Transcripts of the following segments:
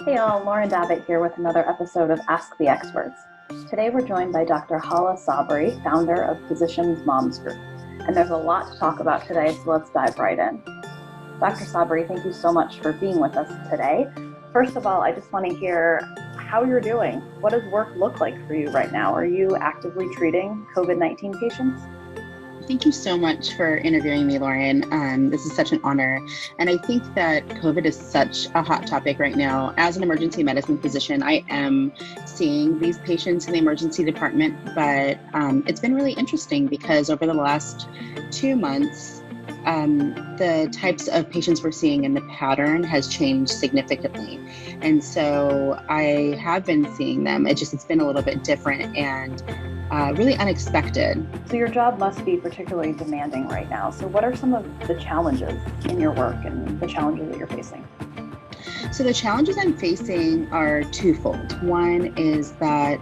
Hey all, Lauren Davitt here with another episode of Ask the Experts. Today we're joined by Dr. Hala Sabri, founder of Physicians Moms Group. And there's a lot to talk about today, so let's dive right in. Dr. Sabri, thank you so much for being with us today. First of all, I just want to hear how you're doing. What does work look like for you right now? Are you actively treating COVID-19 patients? Thank you so much for interviewing me, Lauren. This is such an honor. And I think that COVID is such a hot topic right now. As an emergency medicine physician, I am seeing these patients in the emergency department, but it's been really interesting because over the last 2 months, the types of patients we're seeing and the pattern has changed significantly. And so I have been seeing them. It's been a little bit different and really unexpected. So your job must be particularly demanding right now. So what are some of the challenges in your work and the challenges that you're facing? So the challenges I'm facing are twofold. One is that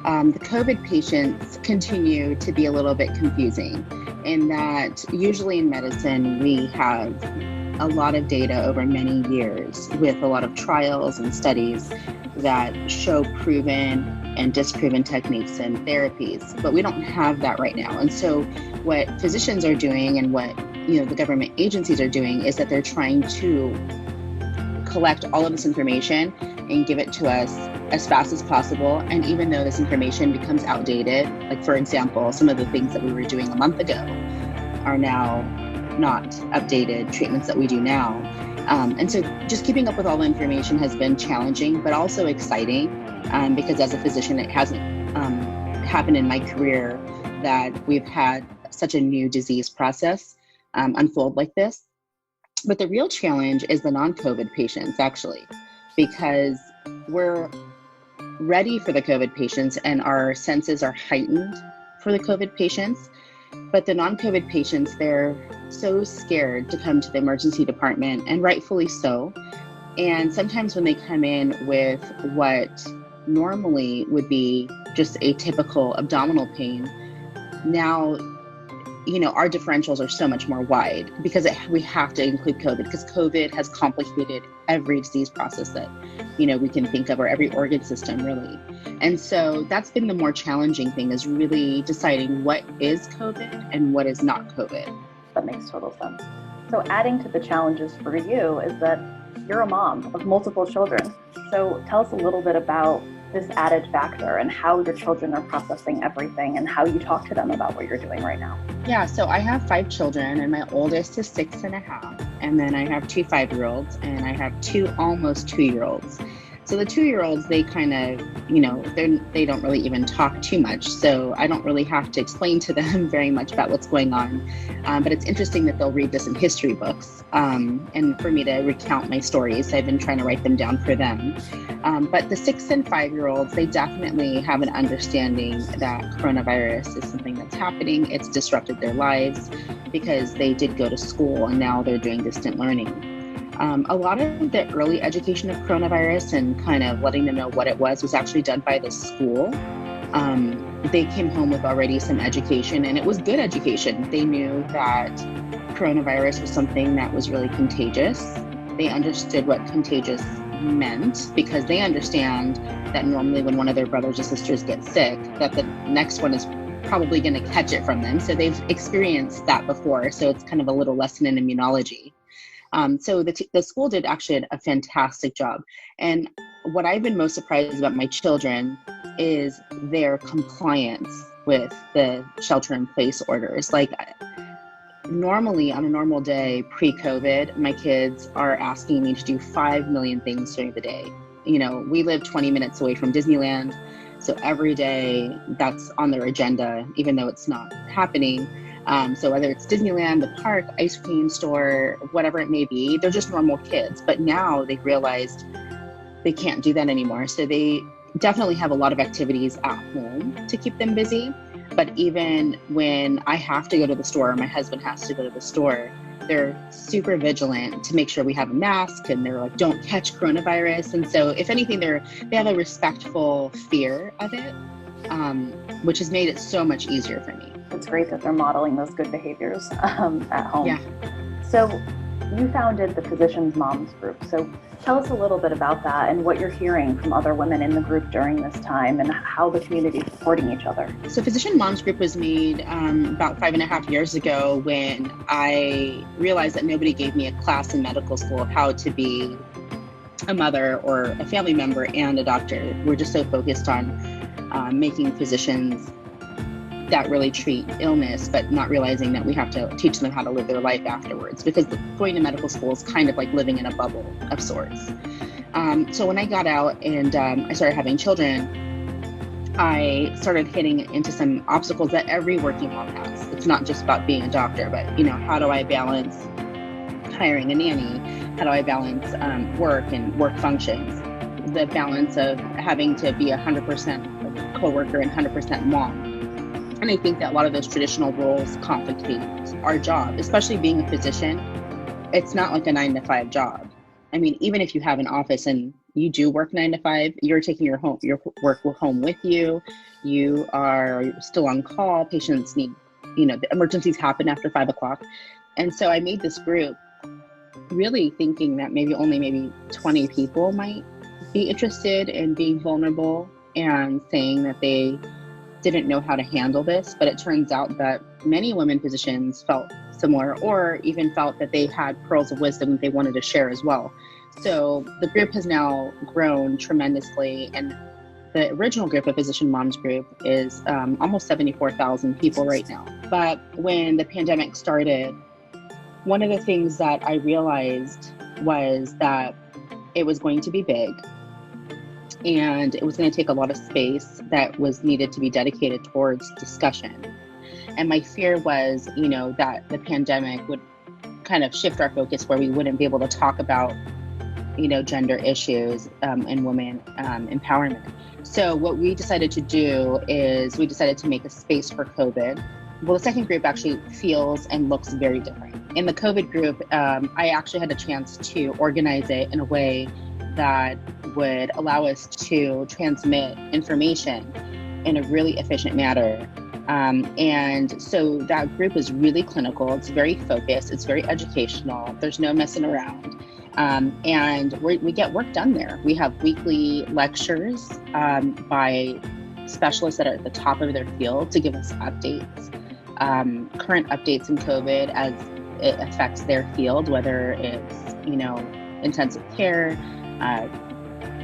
the COVID patients continue to be a little bit confusing in that usually in medicine, we have a lot of data over many years with a lot of trials and studies that show proven and disproven techniques and therapies, but we don't have that right now. And so what physicians are doing and what the government agencies are doing is that they're trying to collect all of this information and give it to us as fast as possible. And even though this information becomes outdated, like for example, some of the things that we were doing a month ago are now not updated treatments that we do now. And so just keeping up with all the information has been challenging, but also exciting because as a physician, it hasn't happened in my career that we've had such a new disease process unfold like this. But the real challenge is the non-COVID patients, actually, because we're ready for the COVID patients and our senses are heightened for the COVID patients. But the non-COVID patients, they're so scared to come to the emergency department, and rightfully so. And sometimes when they come in with what normally would be just a typical abdominal pain, now, our differentials are so much more wide because we have to include COVID because COVID has complicated every disease process that, we can think of, or every organ system really. And so that's been the more challenging thing, is really deciding what is COVID and what is not COVID. That makes total sense. So adding to the challenges for you is that you're a mom of multiple children. So tell us a little bit about this added factor and how your children are processing everything and how you talk to them about what you're doing right now. Yeah, so I have 5 children and my oldest is 6.5. And then I have 2 5-year-olds and I have 2 almost 2-year-olds. So the 2-year-olds, they kind of, they don't really even talk too much. So I don't really have to explain to them very much about what's going on. But it's interesting that they'll read this in history books and for me to recount my stories. I've been trying to write them down for them. But the 6 and 5-year-olds, they definitely have an understanding that coronavirus is something that's happening. It's disrupted their lives because they did go to school and now they're doing distant learning. A lot of the early education of coronavirus and kind of letting them know what it was actually done by the school. They came home with already some education, and it was good education. They knew that coronavirus was something that was really contagious. They understood what contagious meant because they understand that normally when one of their brothers or sisters gets sick, that the next one is probably going to catch it from them. So they've experienced that before. So it's kind of a little lesson in immunology. So the school did actually a fantastic job. And what I've been most surprised about my children is their compliance with the shelter-in-place orders. Like normally on a normal day pre-COVID, my kids are asking me to do 5 million things during the day. We live 20 minutes away from Disneyland. So every day that's on their agenda, even though it's not happening. So whether it's Disneyland, the park, ice cream store, whatever it may be, they're just normal kids. But now they've realized they can't do that anymore. So they definitely have a lot of activities at home to keep them busy. But even when I have to go to the store, or my husband has to go to the store, they're super vigilant to make sure we have a mask, and they're like, don't catch coronavirus. And so if anything, they have a respectful fear of it, which has made it so much easier for me. It's great that they're modeling those good behaviors at home. Yeah. So you founded the Physicians Moms group. So tell us a little bit about that and what you're hearing from other women in the group during this time and how the community is supporting each other. So Physician Moms group was made about 5.5 years ago when I realized that nobody gave me a class in medical school of how to be a mother or a family member and a doctor. We're just so focused on making physicians that really treat illness, but not realizing that we have to teach them how to live their life afterwards, because going to medical school is kind of like living in a bubble of sorts. So when I got out and I started having children, I started hitting into some obstacles that every working mom has. It's not just about being a doctor, but how do I balance hiring a nanny? How do I balance work and work functions? The balance of having to be 100% coworker and 100% mom. And I think that a lot of those traditional roles complicate our job, especially being a physician. It's not like a 9-to-5 job. I mean, even if you have an office and you do work 9 to 5, you're taking your work home with you. You are still on call. Patients need, the emergencies happen after 5 o'clock. And so I made this group really thinking that maybe 20 people might be interested in being vulnerable and saying that they didn't know how to handle this. But it turns out that many women physicians felt similar, or even felt that they had pearls of wisdom they wanted to share as well. So the group has now grown tremendously, and the original group of Physician Moms group is almost 74,000 people right now. But when the pandemic started, one of the things that I realized was that it was going to be big, and it was going to take a lot of space that was needed to be dedicated towards discussion. And my fear was, that the pandemic would kind of shift our focus where we wouldn't be able to talk about, gender issues and women empowerment. So what we decided to do is we decided to make a space for COVID. Well, the second group actually feels and looks very different. In the COVID group, I actually had a chance to organize it in a way that would allow us to transmit information in a really efficient manner. And so that group is really clinical. It's very focused. It's very educational. There's no messing around. And we get work done there. We have weekly lectures by specialists that are at the top of their field to give us updates, current updates in COVID as it affects their field, whether it's, intensive care,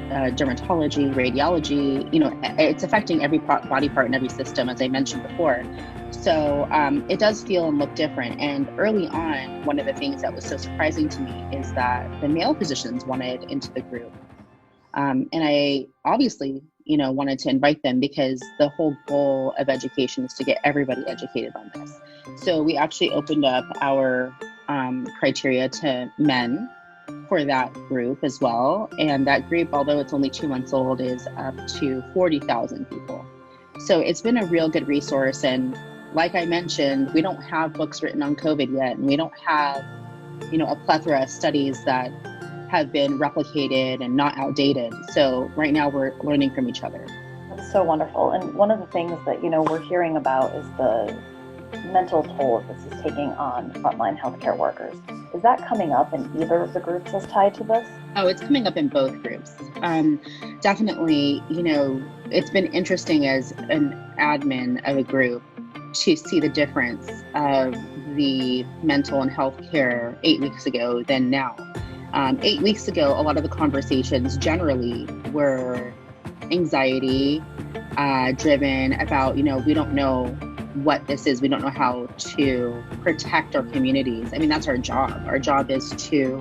dermatology, radiology, it's affecting every body part and every system, as I mentioned before. So it does feel and look different. And early on, one of the things that was so surprising to me is that the male physicians wanted into the group. And I obviously, wanted to invite them because the whole goal of education is to get everybody educated on this. So we actually opened up our criteria to men for that group as well. And that group, although it's only 2 months old, is up to 40,000 people. So it's been a real good resource. And like I mentioned, we don't have books written on COVID yet, and we don't have, a plethora of studies that have been replicated and not outdated. So right now we're learning from each other. That's so wonderful. And one of the things that, we're hearing about is the mental toll this is taking on frontline healthcare workers. Is that coming up in either of the groups as tied to this? Oh, it's coming up in both groups. Definitely, it's been interesting as an admin of a group to see the difference of the mental and health care 8 weeks ago than now. 8 weeks ago, a lot of the conversations generally were anxiety driven about, we don't know what this is. We don't know how to protect our communities. I mean, that's our job. Our job is to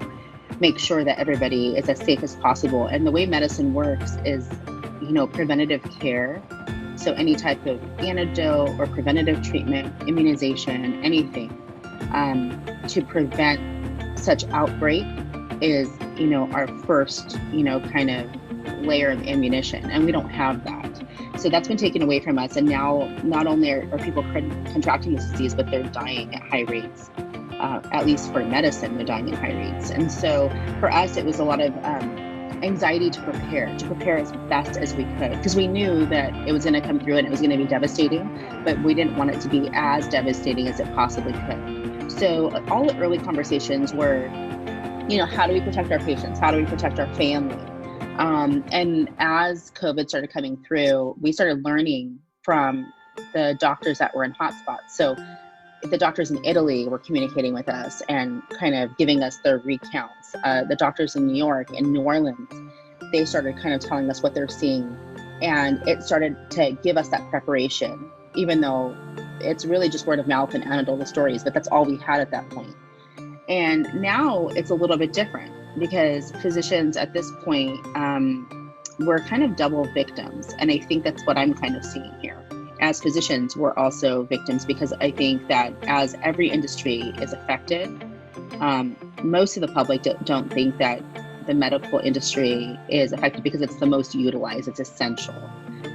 make sure that everybody is as safe as possible. And the way medicine works is, preventative care. So any type of antidote or preventative treatment, immunization, anything to prevent such outbreak is, our first, kind of layer of ammunition. And we don't have that. So that's been taken away from us. And now not only are people contracting this disease, but they're dying at high rates. At least for medicine, they're dying at high rates. And so for us, it was a lot of anxiety to prepare as best as we could, because we knew that it was going to come through and it was going to be devastating, but we didn't want it to be as devastating as it possibly could. so all the early conversations were, how do we protect our patients? How do we protect our family? And as COVID started coming through, we started learning from the doctors that were in hotspots. So the doctors in Italy were communicating with us and kind of giving us their recounts. The doctors in New York and New Orleans, they started kind of telling us what they're seeing. And it started to give us that preparation, even though it's really just word of mouth and anecdotal stories, but that's all we had at that point. And now it's a little bit different because physicians at this point, we're kind of double victims. And I think that's what I'm kind of seeing here. As physicians, we're also victims because I think that as every industry is affected, most of the public don't think that the medical industry is affected because it's the most utilized, it's essential,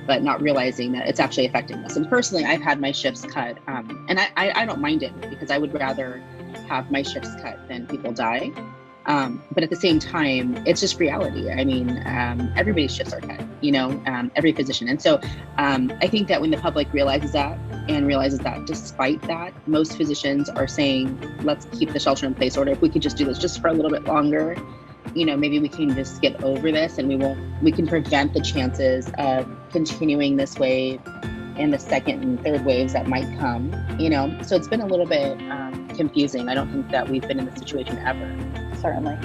but not realizing that it's actually affecting us. And personally, I've had my shifts cut, and I don't mind it because I would rather have my shifts cut than people die. But at the same time, it's just reality. I mean, everybody's shifts are cut, every physician. And so I think that when the public realizes that and realizes that despite that, most physicians are saying, let's keep the shelter in place order. If we could just do this just for a little bit longer, maybe we can just get over this and we can prevent the chances of continuing this wave and the second and third waves that might come, So it's been a little bit confusing. I don't think that we've been in this situation ever. Certainly.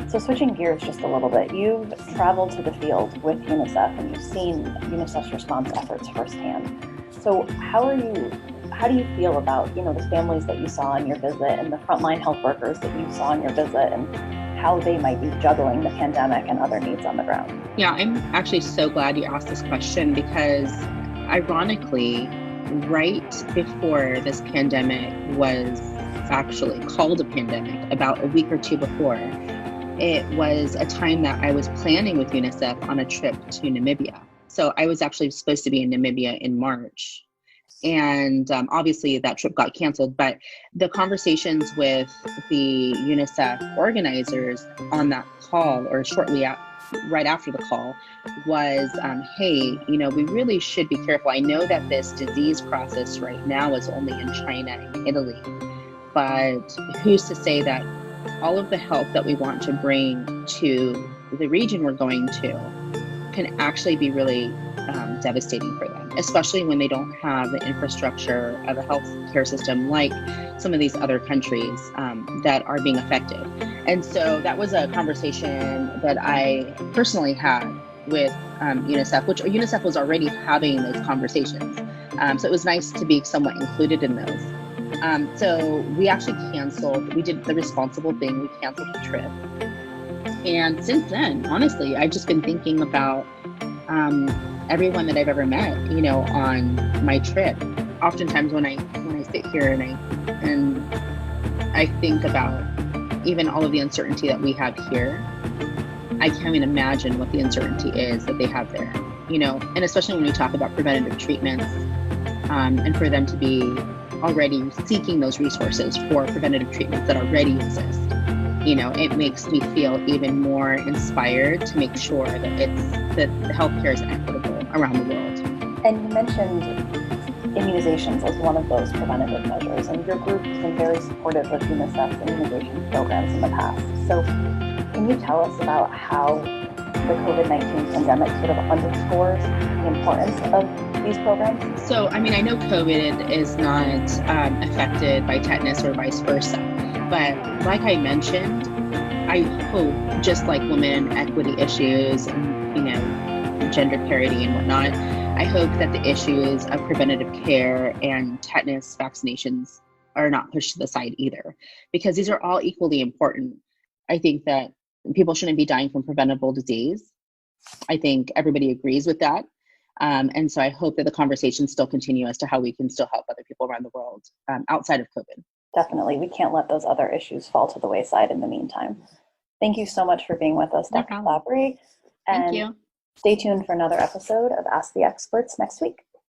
So switching gears just a little bit, you've traveled to the field with UNICEF and you've seen UNICEF's response efforts firsthand. So how do you feel about, the families that you saw on your visit and the frontline health workers that you saw on your visit and how they might be juggling the pandemic and other needs on the ground? Yeah, I'm actually so glad you asked this question because ironically, right before this pandemic was actually called a pandemic, about a week or two before, it was a time that I was planning with UNICEF on a trip to Namibia. So I was actually supposed to be in Namibia in March. And obviously that trip got canceled, but the conversations with the UNICEF organizers on that call or right after the call was, hey, we really should be careful. I know that this disease process right now is only in China and Italy, but who's to say that all of the help that we want to bring to the region we're going to can actually be really devastating for them, especially when they don't have the infrastructure of a healthcare system like some of these other countries that are being affected. And so that was a conversation that I personally had with UNICEF, which UNICEF was already having those conversations. So it was nice to be somewhat included in those. So we actually we did the responsible thing, we canceled the trip. And since then, honestly, I've just been thinking about everyone that I've ever met, on my trip. Oftentimes when I sit here and I think about even all of the uncertainty that we have here, I can't even imagine what the uncertainty is that they have there, and especially when we talk about preventative treatments, and for them to be already seeking those resources for preventative treatments that already exist. It makes me feel even more inspired to make sure that that healthcare is equitable around the world. And you mentioned immunizations as one of those preventative measures, and your group has been very supportive of UNICEF's immunization programs in the past. So can you tell us about how the COVID-19 pandemic sort of underscores the importance of these programs? So, I know COVID is not affected by tetanus or vice versa. But like I mentioned, I hope, just like women equity issues and, gender parity and whatnot, I hope that the issues of preventative care and tetanus vaccinations are not pushed to the side either, because these are all equally important. I think that people shouldn't be dying from preventable disease. I think everybody agrees with that. And so I hope that the conversations still continue as to how we can still help other people around the world outside of COVID. Definitely. We can't let those other issues fall to the wayside in the meantime. Thank you so much for being with us, Dr. Sabri. Thank you. Stay tuned for another episode of Ask the Experts next week.